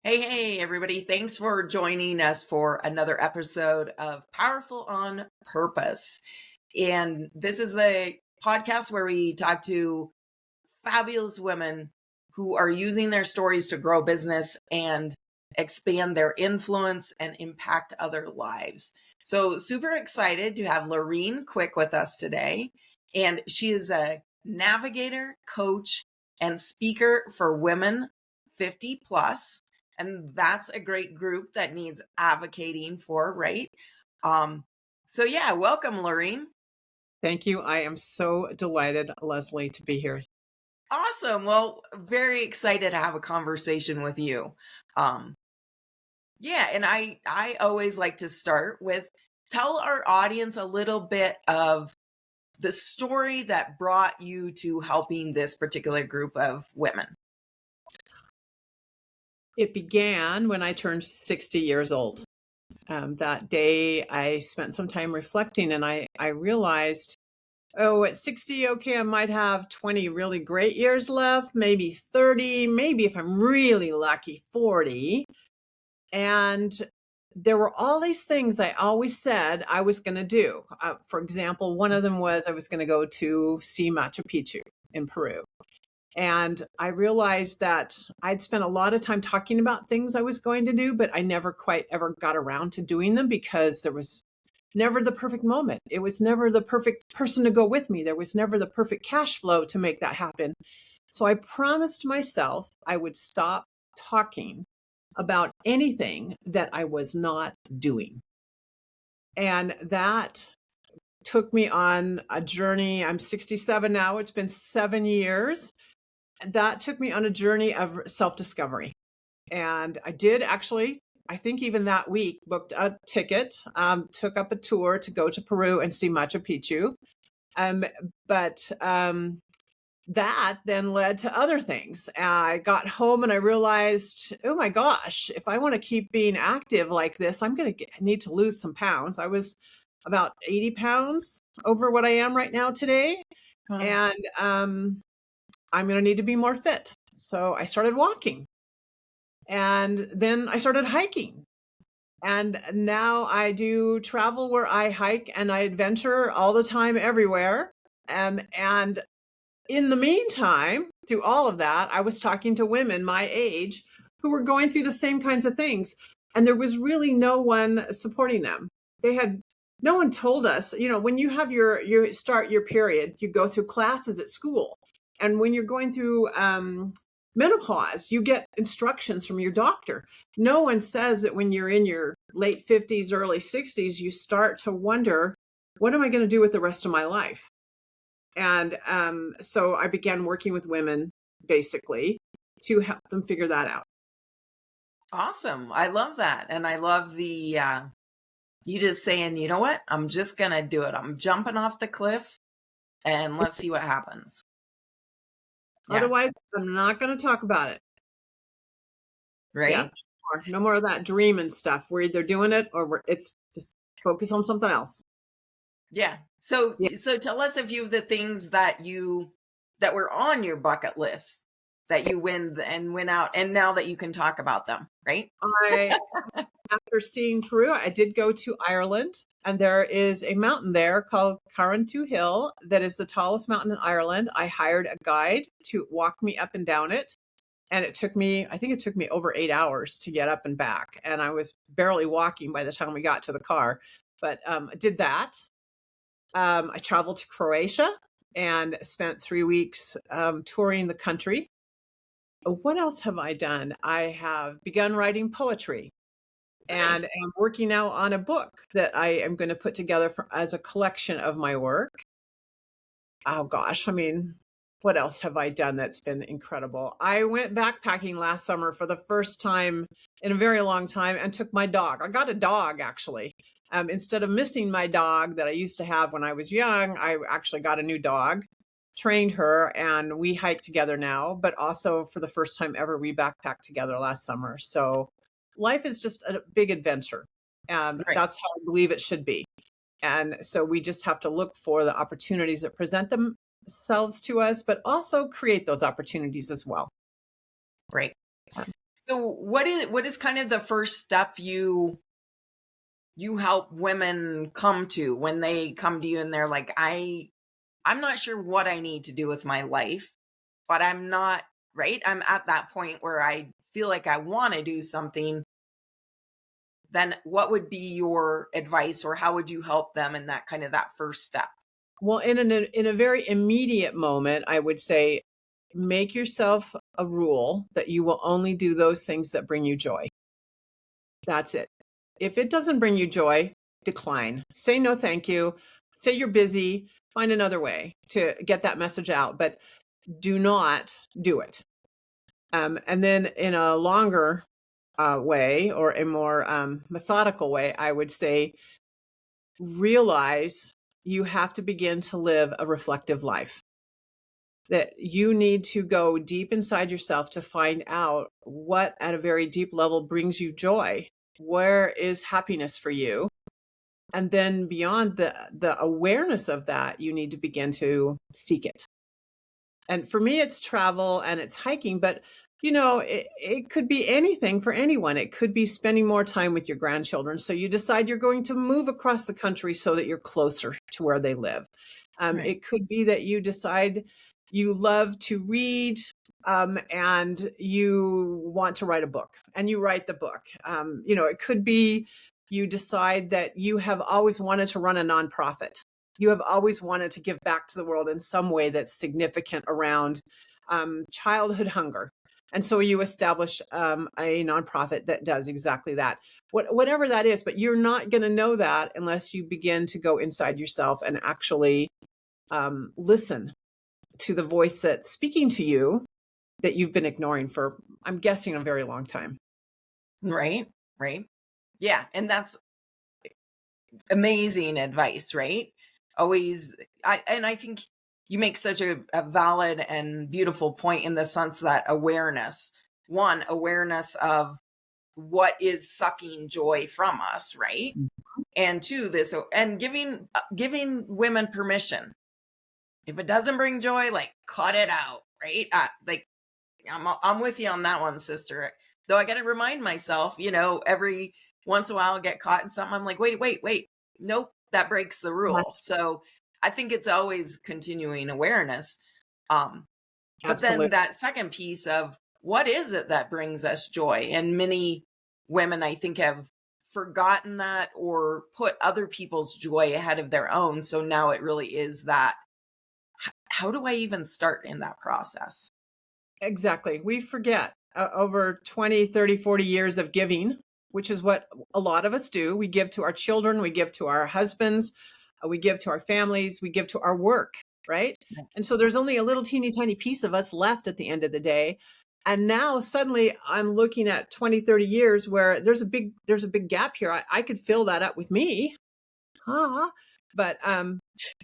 Hey, everybody. Thanks for joining us for another episode of Powerful on Purpose. And this is the podcast where we talk to fabulous women who are using their stories to grow business and expand their influence and impact other lives. So, super excited to have Laureen Quick with us today. And she is a navigator, coach, and speaker for women 50 plus. And that's a great group that needs advocating for, right? So welcome, Laureen. Thank you. I am so delighted, Leslie, to be here. Awesome. Well, very excited to have a conversation with you. And I always like to start with tell our audience a little bit of the story that brought you to helping this particular group of women. It began when I turned 60 years old. That day, I spent some time reflecting, and I realized, at 60, okay, I might have 20 really great years left, maybe 30, maybe if I'm really lucky, 40. And there were all these things I always said I was going to do. For example, one of them was I was going to go to see Machu Picchu in Peru. And I realized that I'd spent a lot of time talking about things I was going to do, but I never quite ever got around to doing them because there was never the perfect moment. It was never the perfect person to go with me. There was never the perfect cash flow to make that happen. So I promised myself I would stop talking about anything that I was not doing. And that took me on a journey. I'm 67 now. It's been 7 years. That took me on a journey of self-discovery. And I did actually, I think even that week, booked a ticket, took up a tour to go to Peru and see Machu Picchu. But that then led to other things. I got home and I realized, oh my gosh, if I want to keep being active like this, I'm going to need to lose some pounds. I was about 80 pounds over what I am right now today. Oh. And I'm going to need to be more fit. So I started walking, and then I started hiking. And now I do travel where I hike and I adventure all the time everywhere. And in the meantime, through all of that, I was talking to women my age who were going through the same kinds of things. And there was really no one supporting them. No one told us, when you have you start your period, you go through classes at school. And when you're going through menopause, you get instructions from your doctor. No one says that when you're in your late 50s, early 60s, you start to wonder, what am I going to do with the rest of my life? And so I began working with women, basically, to help them figure that out. Awesome. I love that. And I love the, you just saying, you know what, I'm just going to do it. I'm jumping off the cliff and let's see what happens. Yeah. Otherwise, I'm not going to talk about it. Right? Yeah. No more of that dream and stuff. We're either doing it or it's just focus on something else. Yeah. So tell us a few of the things that were on your bucket list that you went out, and now that you can talk about them, right? After seeing Peru, I did go to Ireland, and there is a mountain there called Carrantú Hill that is the tallest mountain in Ireland. I hired a guide to walk me up and down it. And I think it took me over 8 hours to get up and back. And I was barely walking by the time we got to the car. But I did that. I traveled to Croatia and spent 3 weeks touring the country. What else have I done? I have begun writing poetry. And I'm working now on a book that I am going to put together as a collection of my work. Oh, gosh. I mean, what else have I done that's been incredible? I went backpacking last summer for the first time in a very long time and took my dog. I got a dog, actually. Instead of missing my dog that I used to have when I was young, I actually got a new dog, trained her, and we hike together now. But also for the first time ever, we backpacked together last summer. So life is just a big adventure. Right. That's how I believe it should be. And so we just have to look for the opportunities that present themselves to us, but also create those opportunities as well. Great. So what is kind of the first step you help women come to when they come to you and they're like, I'm not sure what I need to do with my life, but I'm not right. I'm at that point where I feel like I want to do something. Then what would be your advice, or how would you help them in that kind of that first step? Well, in a very immediate moment, I would say make yourself a rule that you will only do those things that bring you joy. That's it. If it doesn't bring you joy, decline. Say no, thank you. Say you're busy. Find another way to get that message out, but do not do it. And then in a longer way, or a more methodical way, I would say realize you have to begin to live a reflective life. That you need to go deep inside yourself to find out what, at a very deep level, brings you joy. Where is happiness for you? And then beyond the awareness of that, you need to begin to seek it. And for me, it's travel and it's hiking, but it could be anything for anyone. It could be spending more time with your grandchildren. So you decide you're going to move across the country so that you're closer to where they live. Right. It could be that you decide you love to read, and you want to write a book, and you write the book. It could be you decide that you have always wanted to run a nonprofit. You have always wanted to give back to the world in some way that's significant around childhood hunger. And so you establish a nonprofit that does exactly that, whatever that is. But you're not going to know that unless you begin to go inside yourself and actually listen to the voice that's speaking to you that you've been ignoring for, I'm guessing, a very long time. Right. Right. Yeah. And that's amazing advice, right? Always, I think you make such a valid and beautiful point in the sense that awareness of what is sucking joy from us, right? And two, this, and giving women permission. If it doesn't bring joy, like cut it out, right? Like I'm with you on that one, sister. Though I got to remind myself, every once in a while I get caught in something. I'm like, wait. Nope, that breaks the rule. So I think it's always continuing awareness. But then that second piece of what is it that brings us joy? And many women, I think, have forgotten that or put other people's joy ahead of their own. So now it really is that, how do I even start in that process? Exactly. We forget over 20, 30, 40 years of giving, which is what a lot of us do. We give to our children, we give to our husbands, we give to our families, we give to our work, right? And so there's only a little teeny tiny piece of us left at the end of the day. And now suddenly I'm looking at 20, 30 years where there's a big gap here. I could fill that up with me. But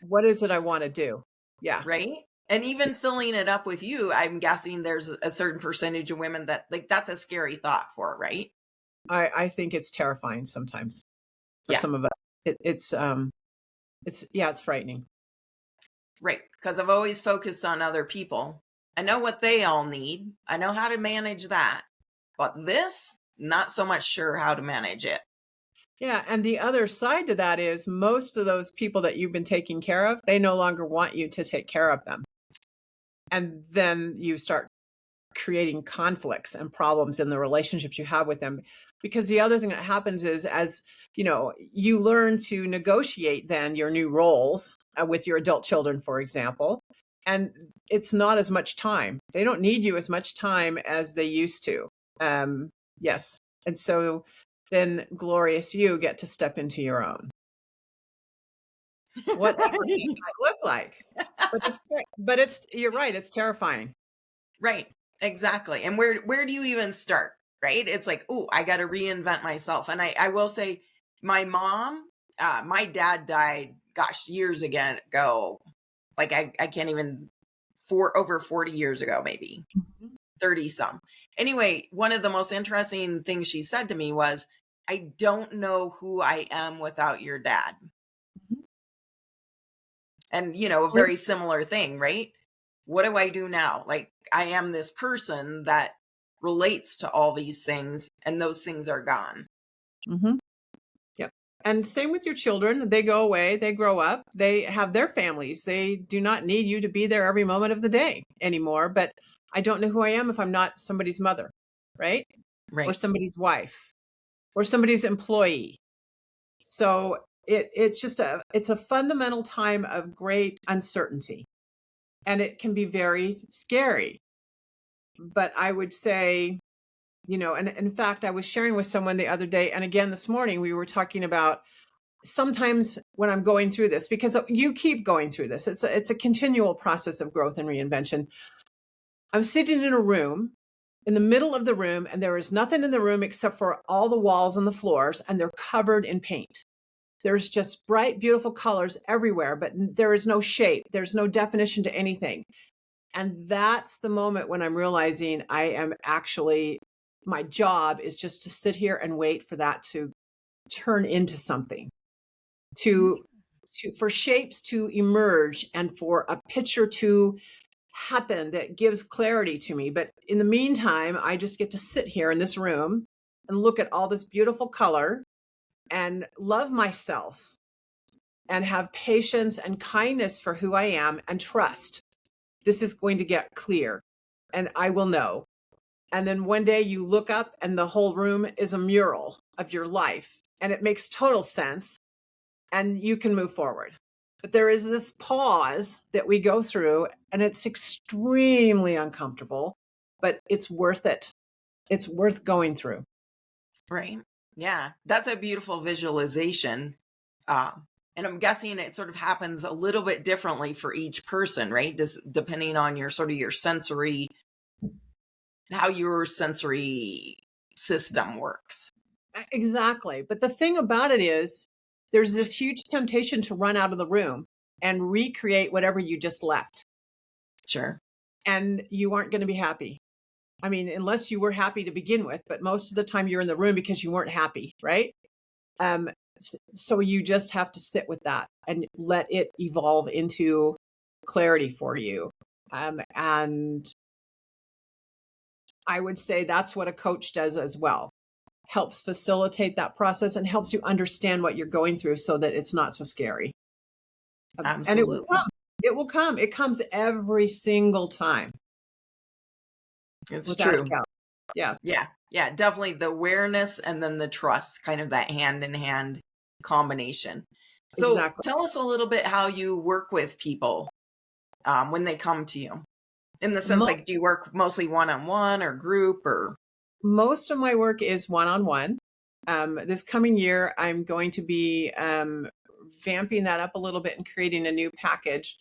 what is it I want to do? Yeah. Right. And even filling it up with you, I'm guessing there's a certain percentage of women that, like, that's a scary thought for, right? I think it's terrifying sometimes for some of us. It's frightening. Right. Because I've always focused on other people. I know what they all need. I know how to manage that. But this, not so much sure how to manage it. Yeah. And the other side to that is most of those people that you've been taking care of, they no longer want you to take care of them. And then you start creating conflicts and problems in the relationships you have with them. Because the other thing that happens is, as you learn to negotiate then your new roles with your adult children, for example, and it's not as much time. They don't need you as much time as they used to. Yes. And so then glorious you get to step into your own. Whatever that might look like. But you're right, it's terrifying. Right. Exactly. And where do you even start? Right. It's like, oh, I got to reinvent myself. And I will say, my mom, my dad died, gosh, years ago. Like I can't even, over 40 years ago, maybe 30 some. Anyway, one of the most interesting things she said to me was, I don't know who I am without your dad. And, a very similar thing, right? What do I do now? Like, I am this person that relates to all these things, and those things are gone. Mm-hmm. Yep. And same with your children. They go away, they grow up, they have their families. They do not need you to be there every moment of the day anymore. But I don't know who I am if I'm not somebody's mother, right? Or Right. somebody's wife, or somebody's employee. So it's a fundamental time of great uncertainty, and it can be very scary. But I would say, and in fact, I was sharing with someone the other day, and again this morning, we were talking about sometimes when I'm going through this, because you keep going through this, it's a continual process of growth and reinvention. I'm sitting in a room, in the middle of the room, and there is nothing in the room except for all the walls and the floors, and they're covered in paint. There's just bright, beautiful colors everywhere, but there is no shape. There's no definition to anything. And that's the moment when I'm realizing I am actually, my job is just to sit here and wait for that to turn into something, for shapes to emerge and for a picture to happen that gives clarity to me. But in the meantime, I just get to sit here in this room and look at all this beautiful color and love myself and have patience and kindness for who I am and trust this is going to get clear and I will know. And then one day you look up and the whole room is a mural of your life and it makes total sense and you can move forward. But there is this pause that we go through and it's extremely uncomfortable, but it's worth it. It's worth going through. Right. Yeah. That's a beautiful visualization. And I'm guessing it sort of happens a little bit differently for each person, right? Depending on your sort of your sensory, how your sensory system works. Exactly. But the thing about it is there's this huge temptation to run out of the room and recreate whatever you just left. Sure. And you aren't going to be happy. I mean, unless you were happy to begin with, but most of the time you're in the room because you weren't happy, right? So you just have to sit with that and let it evolve into clarity for you. And I would say that's what a coach does as well. Helps facilitate that process and helps you understand what you're going through so that it's not so scary. Absolutely. And it will come. It will come. It comes every single time. It's true. Yeah. Yeah. Yeah. Definitely the awareness and then the trust, kind of that hand in hand combination. So Exactly. Tell us a little bit how you work with people when they come to you. In the sense, like, do you work mostly one-on-one or group or? Most of my work is one-on-one. This coming year, I'm going to be vamping that up a little bit and creating a new package.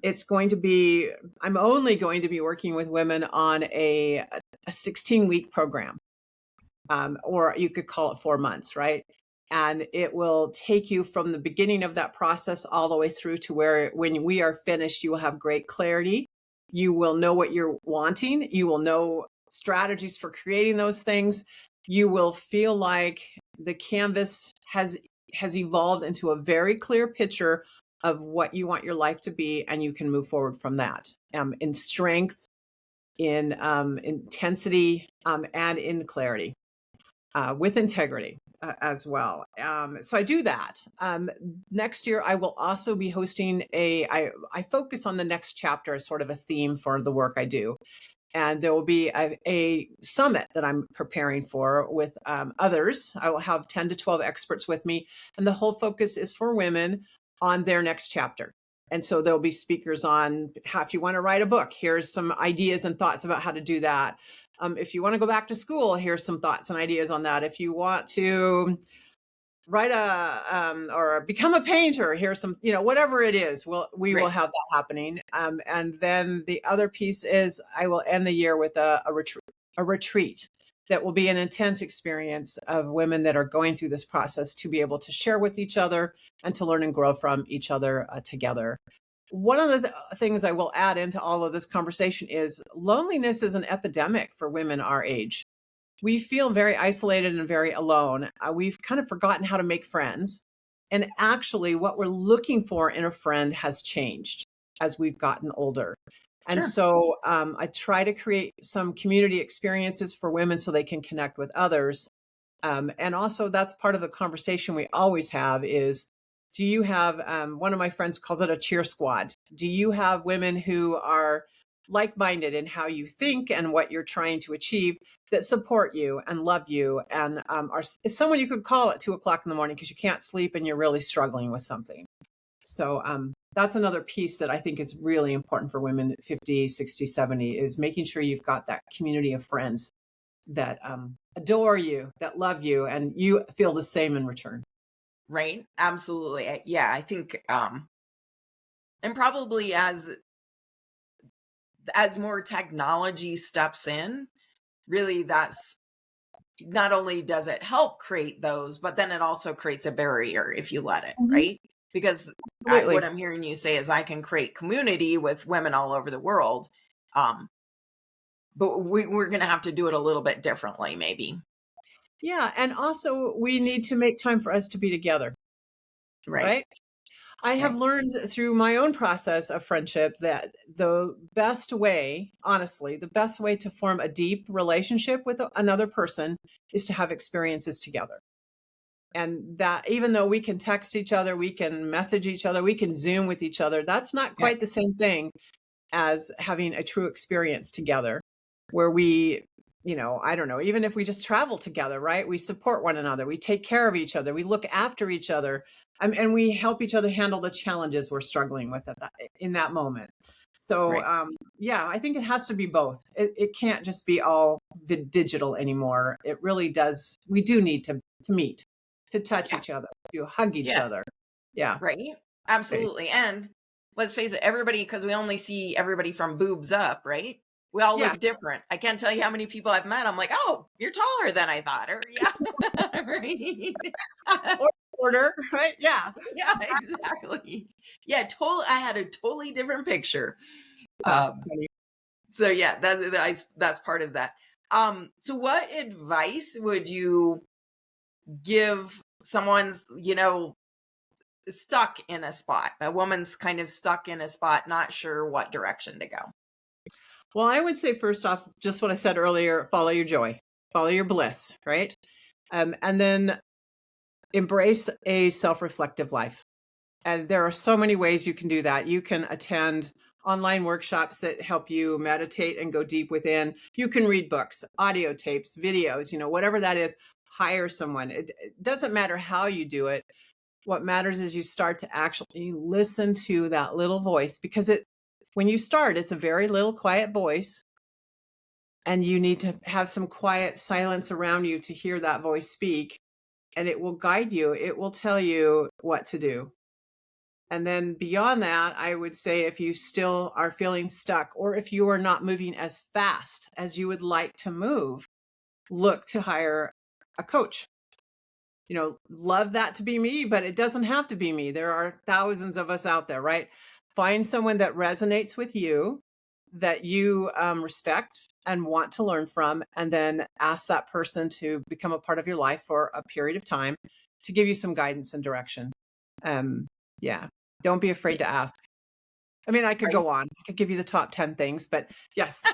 It's going to be, I'm only going to be working with women on a 16-week program, or you could call it 4 months, right? And it will take you from the beginning of that process all the way through to where, when we are finished, you will have great clarity. You will know what you're wanting. You will know strategies for creating those things. You will feel like the canvas has evolved into a very clear picture of what you want your life to be, and you can move forward from that in strength, in intensity, and in clarity, with integrity as well. So I do that. Next year, I will also be hosting I focus on the next chapter as sort of a theme for the work I do. And there will be a summit that I'm preparing for with others. I will have 10 to 12 experts with me. And the whole focus is for women on their next chapter. And so there'll be speakers on how, if you want to write a book, here's some ideas and thoughts about how to do that. If you want to go back to school, here's some thoughts and ideas on that. If you want to write or become a painter, here's some, whatever it is, we will have that happening. And then the other piece is I will end the year with a retreat that will be an intense experience of women that are going through this process to be able to share with each other and to learn and grow from each other together. One of the things I will add into all of this conversation is loneliness is an epidemic for women our age. We feel very isolated and very alone. We've kind of forgotten how to make friends. And actually, what we're looking for in a friend has changed as we've gotten older. And Sure. so I try to create some community experiences for women so they can connect with others. And also that's part of the conversation we always have is, do you have, one of my friends calls it a cheer squad. Do you have women who are like-minded in how you think and what you're trying to achieve, that support you and love you, and is someone you could call at 2 o'clock in the morning because you can't sleep and you're really struggling with something? So that's another piece that I think is really important for women at 50, 60, 70, is making sure you've got that community of friends that adore you, that love you, and you feel the same in return. Right. Absolutely. Yeah, I think and probably as more technology steps in, really that's not only does it help create those, but then it also creates a barrier if you let it, Mhm. right? Because what Absolutely. I'm hearing you say is I can create community with women all over the world, um, but we're going to have to do it a little bit differently, maybe. Yeah. And also, we need to make time for us to be together, Right. right? I have Right. learned through my own process of friendship that the best way, honestly, the best way to form a deep relationship with another person is to have experiences together. And that, even though we can text each other, we can message each other, we can Zoom with each other, that's not Yeah. quite the same thing as having a true experience together where we, I don't know, even if we just travel together, right? We support one another, we take care of each other, we look after each other, and we help each other handle the challenges we're struggling with in that moment. So, Right. yeah, I think it has to be both. It can't just be all the digital anymore. It really does. We do need to meet, to touch Yeah. each other, to hug each Yeah. other. Yeah. Right. Say, Absolutely. And let's face it, everybody, because we only see everybody from boobs up, right? We all yeah. look different. I can't tell you how many people I've met. I'm like, oh, you're taller than I thought. Or, yeah. Right. Or order, right? Yeah. Yeah, exactly. Yeah, I had a totally different picture. Huh. Um, so yeah, that's part of that. So what advice would you give someone's, stuck in a spot? A woman's kind of stuck in a spot, not sure what direction to go. Well, I would say first off, just what I said earlier, follow your joy, follow your bliss, right? And then embrace a self-reflective life. And there are so many ways you can do that. You can attend online workshops that help you meditate and go deep within. You can read books, audio tapes, videos, whatever that is, hire someone. It doesn't matter how you do it. What matters is you start to actually listen to that little voice, because when you start, it's a very little quiet voice, and you need to have some quiet silence around you to hear that voice speak, and it will guide you. It will tell you what to do. And then beyond that, I would say, if you still are feeling stuck, or if you are not moving as fast as you would like to move, look to hire a coach. Love that to be me, but it doesn't have to be me. There are thousands of us out there, right? Find someone that resonates with you, that you respect and want to learn from, and then ask that person to become a part of your life for a period of time to give you some guidance and direction. Yeah, don't be afraid Yeah, to ask. I mean, I could right. go on. I could give you the top 10 things, but yes, in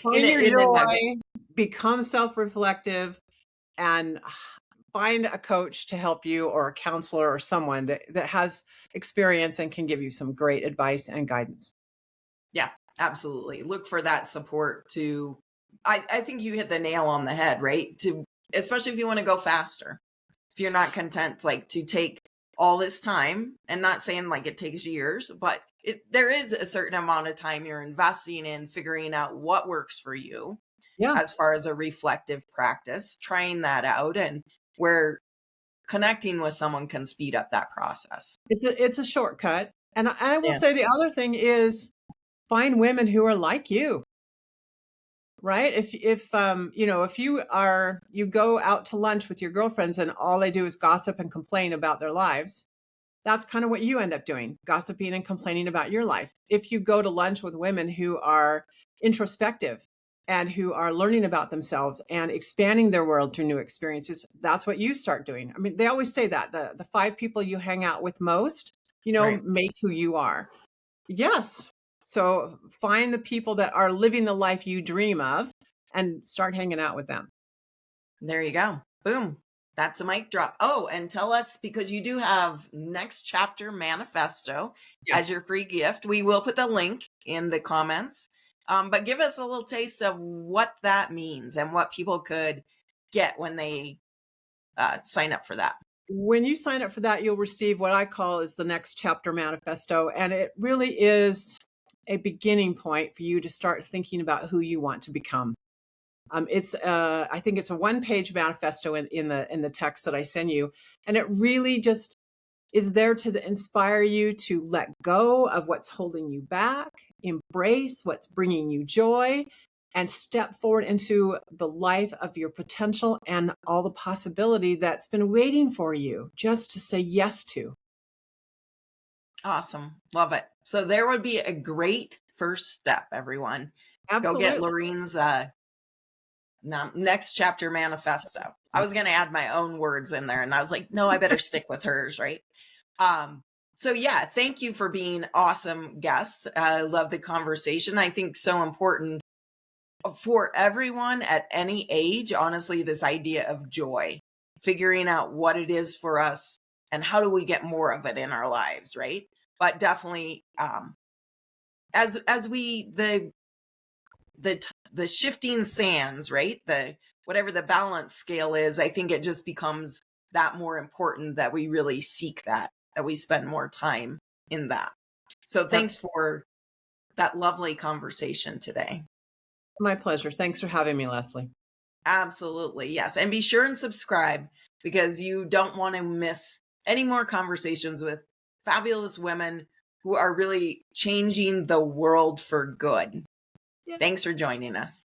find a your in a nugget. joy, become self-reflective, and find a coach to help you, or a counselor, or someone that has experience and can give you some great advice and guidance. Yeah, absolutely. Look for that support to I think you hit the nail on the head, right? To especially if you want to go faster. If you're not content like to take all this time, and not saying like it takes years, but there is a certain amount of time you're investing in figuring out what works for you Yeah, as far as a reflective practice, trying that out, and where connecting with someone can speed up that process. it's a shortcut. And I will Yeah. say the other thing is, find women who are like you, right? If you go out to lunch with your girlfriends and all they do is gossip and complain about their lives, that's kind of what you end up doing, gossiping and complaining about your life. If you go to lunch with women who are introspective and who are learning about themselves and expanding their world through new experiences, that's what you start doing. I mean, they always say that the 5 people you hang out with most, Right. make who you are. Yes. So find the people that are living the life you dream of and start hanging out with them. There you go. Boom. That's a mic drop. Oh, and tell us, because you do have Next Chapter Manifesto as your free gift. We will put the link in the comments. But give us a little taste of what that means and what people could get when they sign up for that. When you sign up for that, you'll receive what I call is the Next Chapter Manifesto. And it really is a beginning point for you to start thinking about who you want to become. I think it's a one-page manifesto in the text that I send you. And it really just is there to inspire you to let go of what's holding you back, embrace what's bringing you joy, and step forward into the life of your potential and all the possibility that's been waiting for you just to say yes to. Awesome. Love it. So there would be a great first step, everyone. Absolutely. Go get Laureen's Next Chapter Manifesto. I was going to add my own words in there, and I was like, no, I better stick with hers, right? So yeah, thank you for being awesome guests. I love the conversation. I think so important for everyone at any age, honestly, this idea of joy, figuring out what it is for us and how do we get more of it in our lives, right? But definitely, as we the shifting sands, right? Whatever the balance scale is, I think it just becomes that more important that we really seek that we spend more time in that. So thanks for that lovely conversation today. My pleasure. Thanks for having me, Leslie. Absolutely. Yes. And be sure and subscribe, because you don't want to miss any more conversations with fabulous women who are really changing the world for good. Yeah. Thanks for joining us.